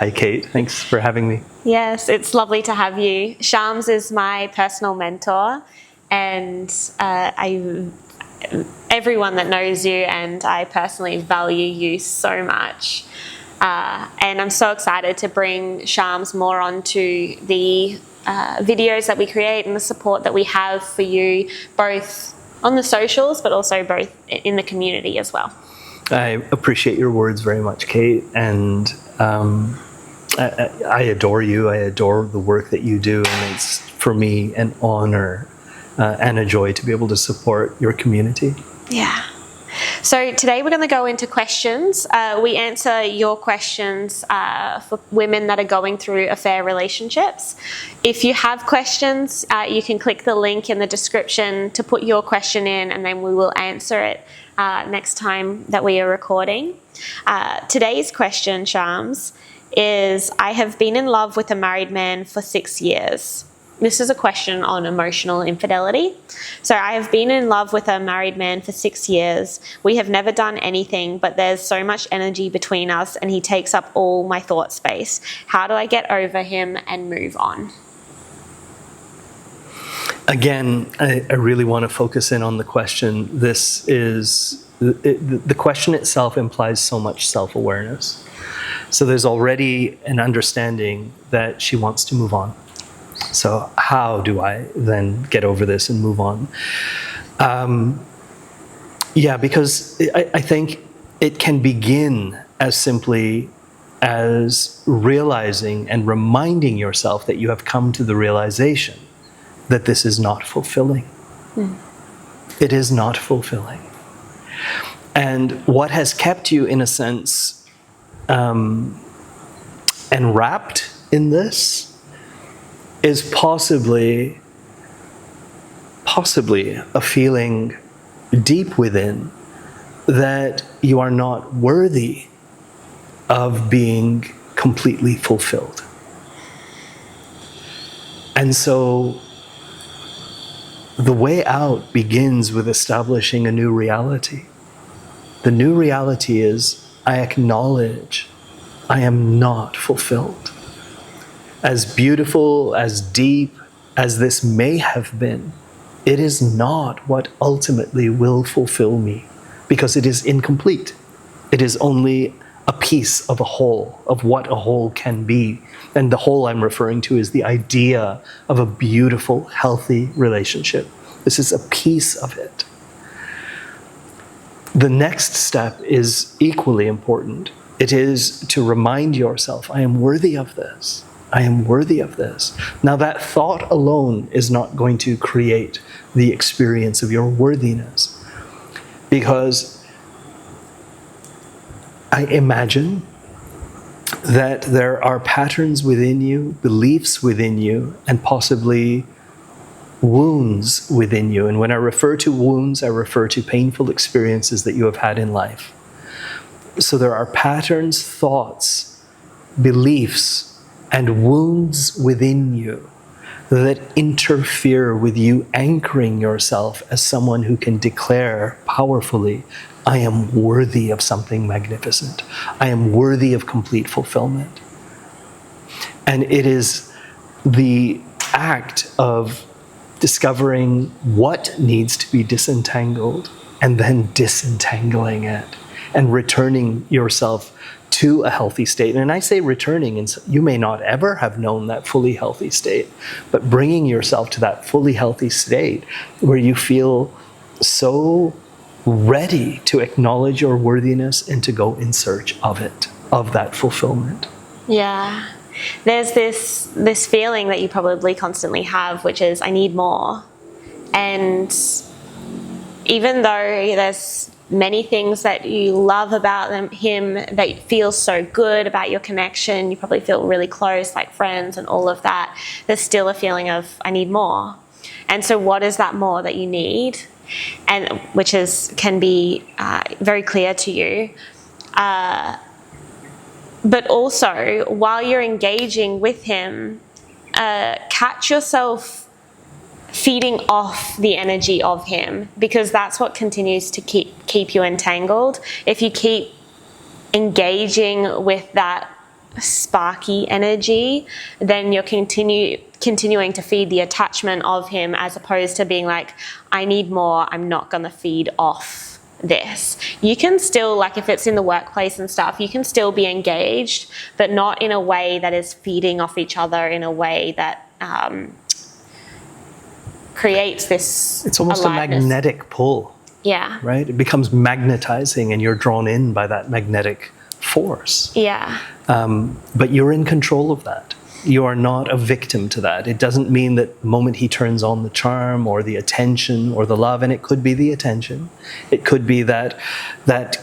Hi, Kate. Thanks for having me. Yes, it's lovely to have you. Shams is my personal mentor, and everyone that knows you, and I personally value you so much. And I'm so excited to bring Shams more onto the videos that we create and the support that we have for you, both on the socials, but also both in the community as well. I appreciate your words very much, Kate, and I adore you. I adore the work that you do, and it's, for me, an honor and a joy to be able to support your community. Yeah. So today we're going to go into questions. We answer your questions for women that are going through affair relationships. If you have questions, you can click the link in the description to put your question in, and then we will answer it next time that we are recording. Today's question, Shams, is I have been in love with a married man for 6 years. This is a question on emotional infidelity. So I have been in love with a married man for 6 years. We have never done anything, but there's so much energy between us and he takes up all my thought space. How do I get over him and move on? Again, I really want to focus in on the question. This is, the question itself implies so much self-awareness. So there's already an understanding that she wants to move on. So how do I then get over this and move on? Because I think it can begin as simply as realizing and reminding yourself that you have come to the realization that this is not fulfilling. It is not fulfilling. And what has kept you, in a sense, enwrapped in this is possibly a feeling deep within that you are not worthy of being completely fulfilled. And so the way out begins with establishing a new reality. The new reality is, I acknowledge I am not fulfilled. As beautiful, as deep as this may have been, it is not what ultimately will fulfill me, because it is incomplete. It is only a piece of a whole, of what a whole can be. And the whole I'm referring to is the idea of a beautiful, healthy relationship. This is a piece of it. The next step is equally important. It is to remind yourself, I am worthy of this. I am worthy of this. Now, that thought alone is not going to create the experience of your worthiness, because I imagine that there are patterns within you, beliefs within you, and possibly wounds within you. And when I refer to wounds, I refer to painful experiences that you have had in life. So there are patterns, thoughts, beliefs, and wounds within you that interfere with you anchoring yourself as someone who can declare powerfully, I am worthy of something magnificent. I am worthy of complete fulfillment. And it is the act of discovering what needs to be disentangled and then disentangling it and returning yourself to a healthy state. And I say returning, and you may not ever have known that fully healthy state, but bringing yourself to that fully healthy state where you feel so ready to acknowledge your worthiness and to go in search of it, of that fulfillment. Yeah. There's this feeling that you probably constantly have, which is, I need more. And even though there's many things that you love about him, that feel so good about your connection, you probably feel really close, like friends and all of that, there's still a feeling of, I need more. And so what is that more that you need? And which can be very clear to you. But also, while you're engaging with him, catch yourself feeding off the energy of him, because that's what continues to keep you entangled. If you keep engaging with that sparky energy, then you're continuing to feed the attachment of him, as opposed to being like, I need more, I'm not going to feed off this. You can still, like if it's in the workplace and stuff, you can still be engaged, but not in a way that is feeding off each other, in a way that creates this It's almost aliveness. a magnetic pull, Yeah. right? It becomes magnetizing and you're drawn in by that magnetic force. Yeah. But you're in control of that. You are not a victim to that. It doesn't mean that the moment he turns on the charm or the attention or the love, and it could be the attention, it could be that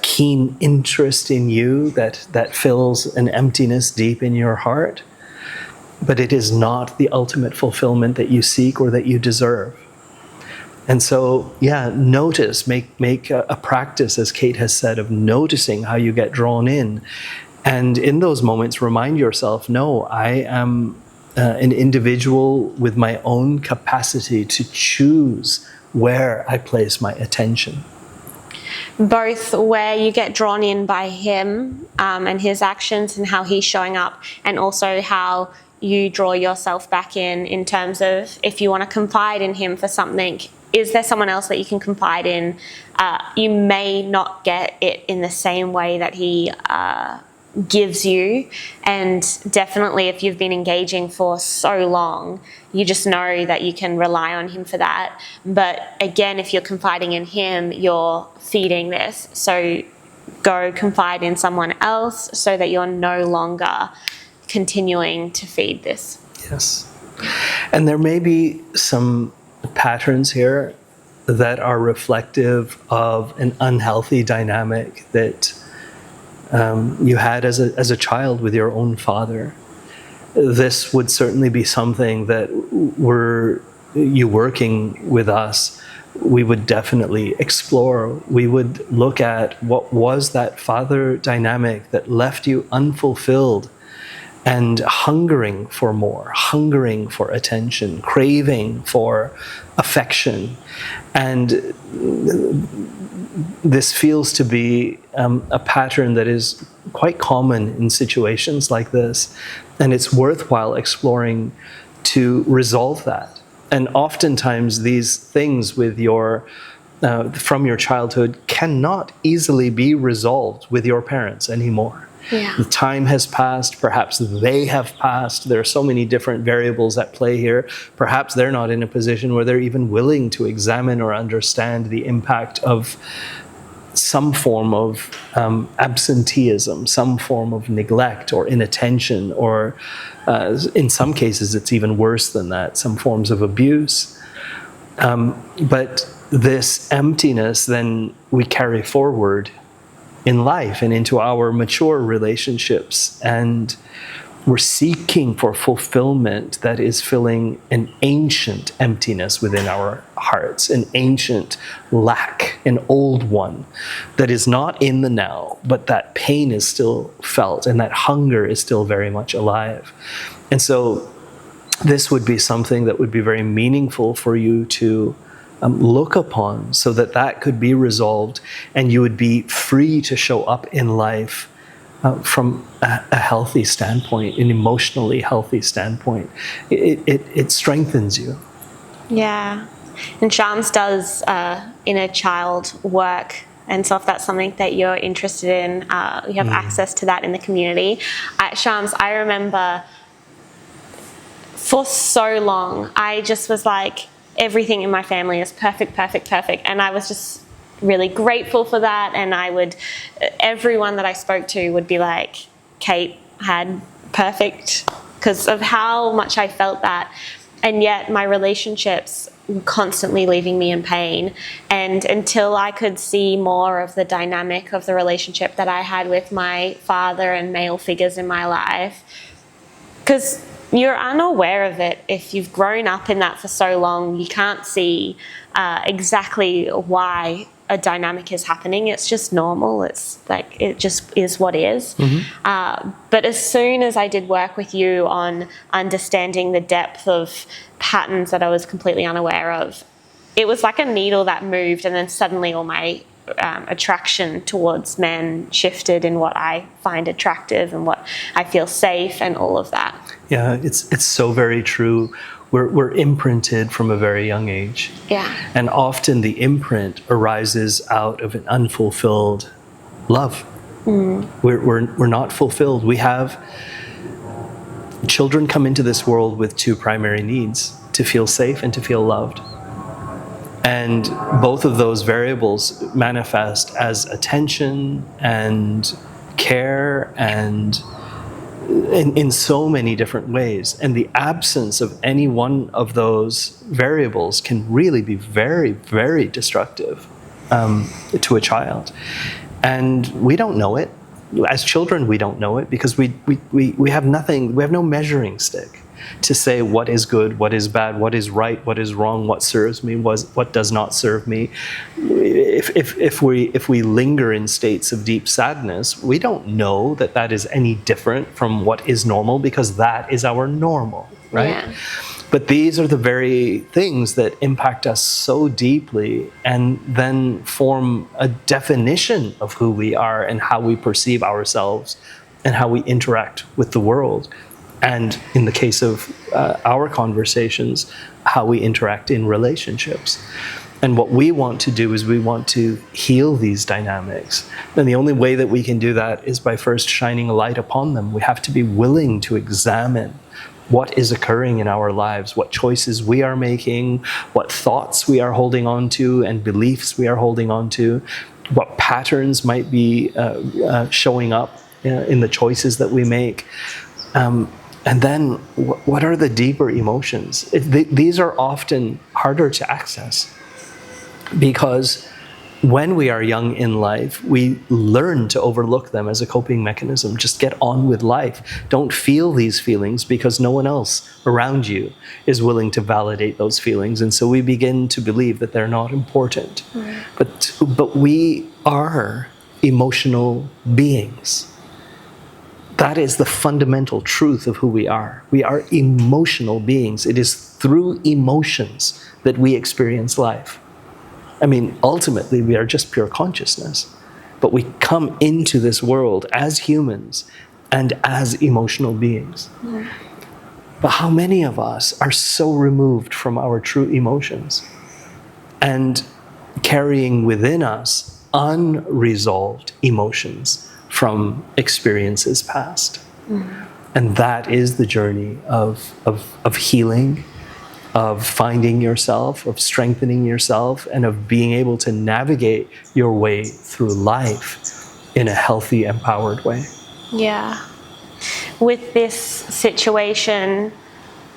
keen interest in you that fills an emptiness deep in your heart, but it is not the ultimate fulfillment that you seek or that you deserve. And so, yeah, notice, make a practice, as Kate has said, of noticing how you get drawn in. And in those moments, remind yourself, no, I am an individual with my own capacity to choose where I place my attention. Both where you get drawn in by him and his actions and how he's showing up, and also how you draw yourself back in terms of if you want to confide in him for something, is there someone else that you can confide in? You may not get it in the same way that he gives you, and definitely if you've been engaging for so long, you just know that you can rely on him for that. But again, if you're confiding in him, you're feeding this. So go confide in someone else so that you're no longer continuing to feed this. Yes. And there may be some patterns here that are reflective of an unhealthy dynamic that you had as a child with your own father. This would certainly be something that were you working with us, we would definitely explore. We would look at what was that father dynamic that left you unfulfilled and hungering for more, hungering for attention, craving for affection. And this feels to be a pattern that is quite common in situations like this. And it's worthwhile exploring to resolve that. And oftentimes these things with from your childhood cannot easily be resolved with your parents anymore. Yeah. The time has passed, perhaps they have passed. There are so many different variables at play here. Perhaps they're not in a position where they're even willing to examine or understand the impact of some form of absenteeism, some form of neglect or inattention, or in some cases it's even worse than that, some forms of abuse. But this emptiness then we carry forward in life and into our mature relationships, and we're seeking for fulfillment that is filling an ancient emptiness within our hearts, an ancient lack, an old one that is not in the now, but that pain is still felt and that hunger is still very much alive. And so this would be something that would be very meaningful for you to look upon, so that could be resolved and you would be free to show up in life from a healthy standpoint, an emotionally healthy standpoint. It strengthens you. Yeah. And Shams does inner child work. And so if that's something that you're interested in, you have access to that in the community. At Shams, I remember for so long, I just was like, everything in my family is perfect, perfect, perfect. And I was just really grateful for that. And everyone that I spoke to would be like, Kate had perfect, because of how much I felt that. And yet my relationships were constantly leaving me in pain. And until I could see more of the dynamic of the relationship that I had with my father and male figures in my life, because you're unaware of it if you've grown up in that for so long. You can't see exactly why a dynamic is happening. It's just normal. It's like, it just is what is. Mm-hmm. But as soon as I did work with you on understanding the depth of patterns that I was completely unaware of, it was like a needle that moved, and then suddenly all my attraction towards men shifted in what I find attractive and what I feel safe and all of that. Yeah, it's so very true. We're imprinted from a very young age. Yeah. And often the imprint arises out of an unfulfilled love. We're not fulfilled. We have children come into this world with two primary needs: to feel safe and to feel loved. And both of those variables manifest as attention and care and in so many different ways. And the absence of any one of those variables can really be very, very destructive to a child. And we don't know it. As children, we don't know it because we have nothing, we have no measuring stick to say what is good, what is bad, what is right, what is wrong, what serves me, what does not serve me. If we linger in states of deep sadness, we don't know that that is any different from what is normal because that is our normal, right? Yeah. But these are the very things that impact us so deeply and then form a definition of who we are and how we perceive ourselves and how we interact with the world. And in the case of our conversations, how we interact in relationships. And what we want to do is we want to heal these dynamics. And the only way that we can do that is by first shining a light upon them. We have to be willing to examine what is occurring in our lives, what choices we are making, what thoughts we are holding on to and beliefs we are holding on to, what patterns might be showing up in the choices that we make. And then what are the deeper emotions? These are often harder to access because when we are young in life, we learn to overlook them as a coping mechanism. Just get on with life. Don't feel these feelings because no one else around you is willing to validate those feelings. And so we begin to believe that they're not important. Mm. But we are emotional beings. That is the fundamental truth of who we are. We are emotional beings. It is through emotions that we experience life. I mean, ultimately, we are just pure consciousness. But we come into this world as humans and as emotional beings. Mm. But how many of us are so removed from our true emotions and carrying within us unresolved emotions from experiences past? Mm. And that is the journey of healing, of finding yourself, of strengthening yourself, and of being able to navigate your way through life in a healthy, empowered way. Yeah. With this situation,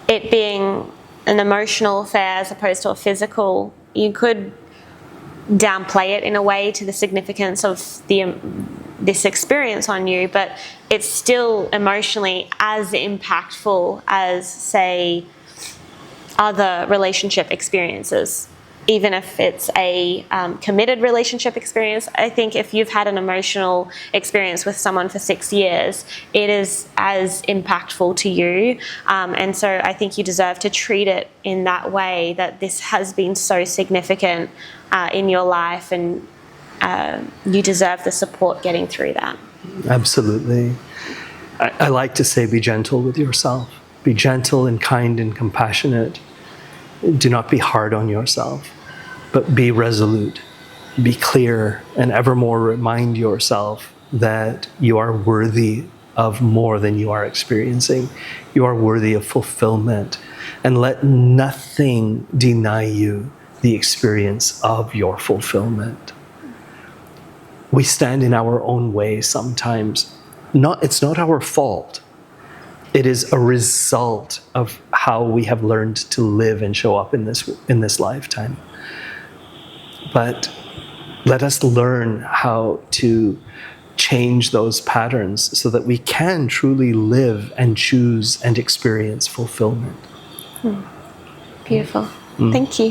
it being an emotional affair as opposed to a physical, you could downplay it in a way to the significance of this experience on you, but it's still emotionally as impactful as, say, other relationship experiences. Even if it's a committed relationship experience, I think if you've had an emotional experience with someone for 6 years, it is as impactful to you. And so I think you deserve to treat it in that way, that this has been so significant in your life, and you deserve the support getting through that. Absolutely. I like to say, be gentle with yourself. Be gentle and kind and compassionate. Do not be hard on yourself, but be resolute, be clear, and evermore remind yourself that you are worthy of more than you are experiencing. You are worthy of fulfillment, and let nothing deny you the experience of your fulfillment. We stand in our own way sometimes. It's not our fault. It is a result of how we have learned to live and show up in this lifetime. But let us learn how to change those patterns so that we can truly live and choose and experience fulfillment. Beautiful. Thank you.